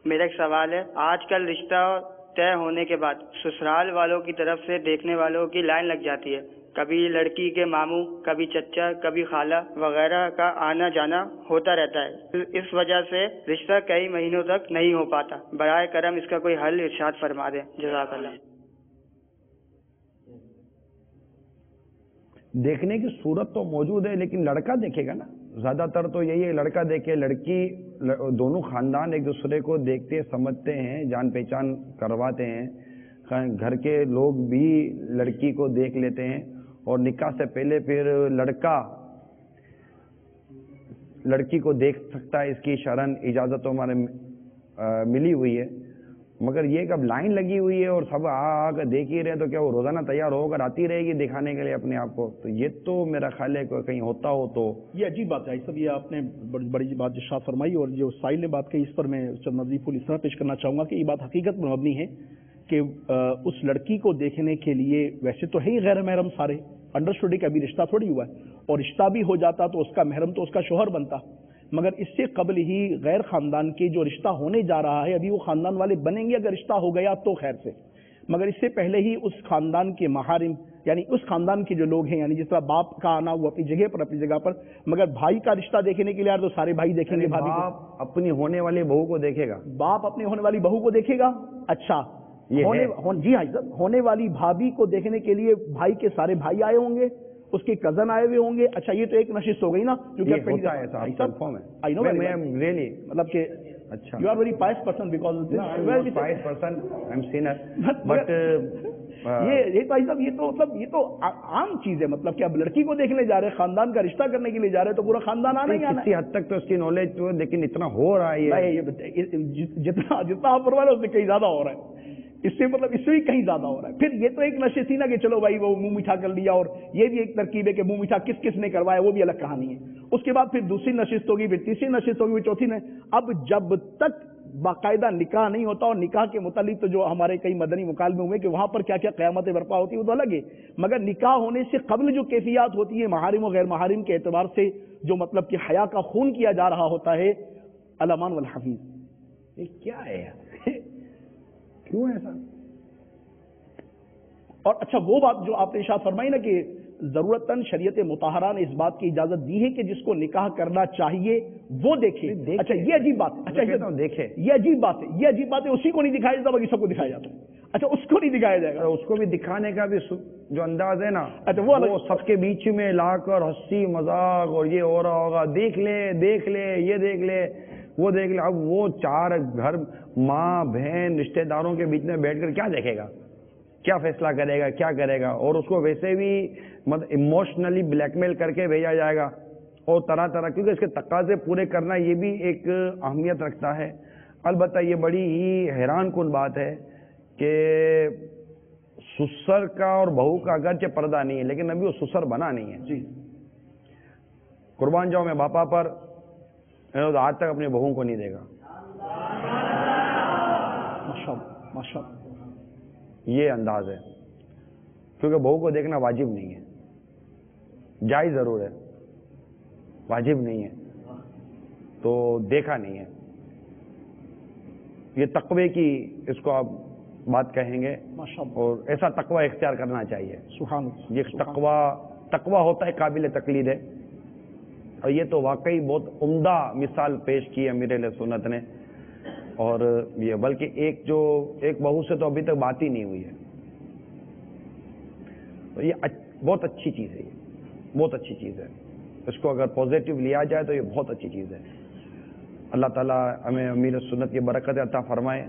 میرا ایک سوال ہے، آج کل رشتہ طے ہونے کے بعد سسرال والوں کی طرف سے دیکھنے والوں کی لائن لگ جاتی ہے، کبھی لڑکی کے ماموں، کبھی چچا، کبھی خالہ وغیرہ کا آنا جانا ہوتا رہتا ہے، اس وجہ سے رشتہ کئی مہینوں تک نہیں ہو پاتا، برائے کرم اس کا کوئی حل ارشاد فرما دیں، جزاک اللہ۔ دیکھنے کی صورت تو موجود ہے لیکن لڑکا دیکھے گا نا، زیادہ تر تو یہی ہے لڑکا دیکھے، لڑکی، دونوں خاندان ایک دوسرے کو دیکھتے سمجھتے ہیں، جان پہچان کرواتے ہیں، گھر کے لوگ بھی لڑکی کو دیکھ لیتے ہیں، اور نکاح سے پہلے پھر لڑکا لڑکی کو دیکھ سکتا ہے، اس کی شرعن اجازت تو ہمارے ملی ہوئی ہے، مگر یہ کب لائن لگی ہوئی ہے اور سب آ کر دیکھ ہی رہے تو کیا وہ روزانہ تیار ہو کر آتی رہے گی دکھانے کے لیے اپنے آپ کو؟ تو یہ تو میرا خیال ہے کہ کہیں ہوتا ہو تو یہ عجیب بات ہے سب۔ یہ آپ نے بڑی بات ارشاد فرمائی، اور جو سائل نے بات کہی اس پر میں چند مزید اس طرح پیش کرنا چاہوں گا کہ یہ بات حقیقت پر مبنی ہے کہ اس لڑکی کو دیکھنے کے لیے ویسے تو ہے ہی غیر محرم سارے، انڈرسٹوڈ کا ابھی رشتہ تھوڑی ہوا ہے، اور رشتہ بھی ہو جاتا تو اس کا محرم تو اس کا شوہر بنتا، مگر اس سے قبل ہی غیر خاندان کے جو رشتہ ہونے جا رہا ہے، ابھی وہ خاندان والے بنیں گے، اگر رشتہ ہو گیا تو خیر سے، مگر اس سے پہلے ہی اس خاندان کے محارم، یعنی اس خاندان کے جو لوگ ہیں، یعنی جس طرح باپ کا آنا وہ اپنی جگہ پر، مگر بھائی کا رشتہ دیکھنے کے لیے آئے تو سارے بھائی دیکھیں گے، باپ اپنی ہونے والی بہو کو دیکھے گا، باپ اپنی ہونے والی بہو کو دیکھے گا، اچھا جی ہائی صاحب، ہونے والی بھابھی کو دیکھنے کے لیے بھائی کے سارے بھائی آئے ہوں گے، اس کے کزن آئے ہوئے ہوں گے، اچھا یہ تو ایک نشست ہو گئی نا، جو کہ مطلب کہ اچھا you are very pious person because but یہ بھائی صاحب یہ تو عام چیز ہے، مطلب کہ اب لڑکی کو دیکھنے جا رہے ہیں، خاندان کا رشتہ کرنے کے لیے جا رہے ہیں تو پورا خاندان آنا ہی آنا ہے، کسی حد تک تو اس کی نالج تو، لیکن اتنا ہو رہا ہے جتنا آپ فرما رہے ہیں اس سے کہیں زیادہ ہو رہا ہے، اس سے مطلب اس سے بھی کہیں زیادہ ہو رہا ہے۔ پھر یہ تو ایک نشے تھی نا کہ چلو بھائی وہ منہ میٹھا کر لیا، اور یہ بھی ایک ترکیب ہے کہ منہ میٹھا کس کس نے کروایا وہ بھی الگ کہانی ہے، اس کے بعد پھر دوسری نشست ہوگی، پھر تیسری نشست ہوگی، پھر چوتھی نے، اب جب تک باقاعدہ نکاح نہیں ہوتا، اور نکاح کے متعلق تو جو ہمارے کئی مدنی مکالمے ہوئے کہ وہاں پر کیا کیا قیامتیں برپا ہوتی ہیں وہ تو الگ ہے، مگر نکاح ہونے سے قبل جو کیفیات ہوتی ہے محارم و غیر محارم کے اعتبار سے جو مطلب کہ حیا کا خون کیا جا رہا ہوتا ہے، الامان والحفیظ یہ کیا ہے کیوں ایسا؟ اور اچھا وہ بات جو آپ نے ارشاد فرمائی نا کہ ضرورتاً شریعت مطہرہ نے اس بات کی اجازت دی ہے کہ جس کو نکاح کرنا چاہیے وہ دیکھے، اچھا یہ عجیب بات ہے، اچھا دیکھے، یہ عجیب بات ہے، یہ عجیب بات ہے، اسی کو نہیں دکھایا جاتا باقی سب کو دکھایا جاتا ہے، اچھا اس کو نہیں دکھایا جائے گا، اس کو بھی دکھانے کا بھی جو انداز ہے نا، اچھا وہ سب کے بیچ میں لا کر ہنسی مذاق اور یہ ہو رہا ہوگا، دیکھ لے یہ دیکھ لے وہ دیکھ لے، اب وہ چار گھر ماں بہن رشتہ داروں کے بیچ میں بیٹھ کر کیا دیکھے گا، کیا فیصلہ کرے گا، کیا کرے گا، اور اس کو ویسے بھی ایموشنلی بلیک میل کر کے بھیجا جائے گا، اور طرح طرح، کیونکہ اس کے تقاضے پورے کرنا یہ بھی ایک اہمیت رکھتا ہے۔ البتہ یہ بڑی ہی حیران کن بات ہے کہ سسر کا اور بہو کا اگرچہ پردہ نہیں ہے لیکن ابھی وہ سسر بنا نہیں ہے، جی قربان جاؤں میں باپا پر، آج تک اپنی بہوؤں کو نہیں دے گا، ماشاءاللہ یہ انداز ہے، کیونکہ بہو کو دیکھنا واجب نہیں ہے، جائز ضرور ہے، واجب نہیں ہے، تو دیکھا نہیں ہے، یہ تقوی کی اس کو آپ بات کہیں گے، اور ایسا تقوی اختیار کرنا چاہیے، سبحان یہ تقوی ہوتا ہے، قابل تقلید ہے، اور یہ تو واقعی بہت عمدہ مثال پیش کی امیر اہل سنت نے، اور یہ بلکہ ایک بہو سے تو ابھی تک بات ہی نہیں ہوئی ہے، تو یہ بہت اچھی چیز ہے، یہ بہت اچھی چیز ہے، اس کو اگر پازیٹیو لیا جائے تو یہ بہت اچھی چیز ہے۔ اللہ تعالیٰ ہمیں امیر سنت کی برکت عطا فرمائے۔